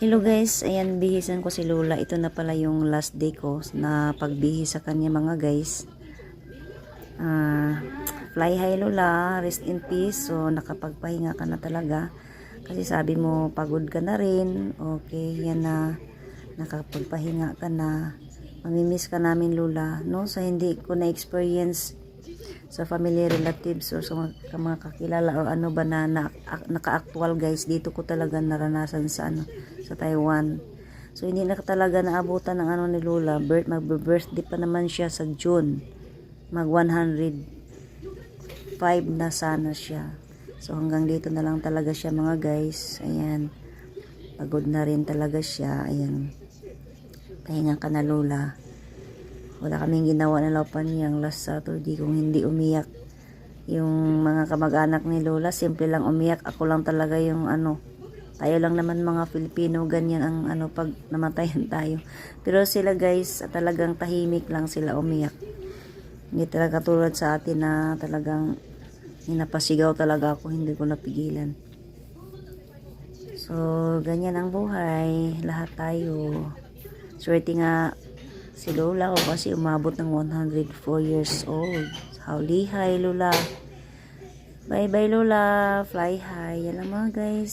Hello guys, ayan bihisan ko si Lola. Ito na pala yung last day ko na pagbihis sa kanya mga guys. Fly high Lola, rest in peace. So nakapagpahinga ka na talaga. Kasi sabi mo pagod ka na rin. Okay, yan na. Nakapagpahinga ka na. Mamimiss ka namin Lola. No? So hindi ko na-experience sa family relatives or sa mga kakilala or ano ba na naka-actual guys, dito ko talaga naranasan sa sa Taiwan. So hindi na talaga naabutan ng ni Lola. Magbe-birthday pa naman siya sa June. Mag 105 na sana siya. So hanggang dito na lang talaga siya mga guys. Ayan. Pagod na rin talaga siya. Ayan. Pahinga ka na Lola. Wala kaming ginawa na laupan niyang last Saturday kung hindi umiyak yung mga kamag-anak ni Lola. Simple lang umiyak. Ako lang talaga yung tayo lang naman mga Filipino, ganyan ang pag namatayan tayo. Pero sila guys, talagang tahimik lang sila umiyak. Hindi talaga tulad sa atin na talagang napasigaw talaga ako, hindi ko napigilan. So, ganyan ang buhay. Lahat tayo. Swerte nga si Lola ko kasi umabot ng 104 years old. Howdy, hi Lola. Bye bye Lola. Fly high. Yan lang mga guys.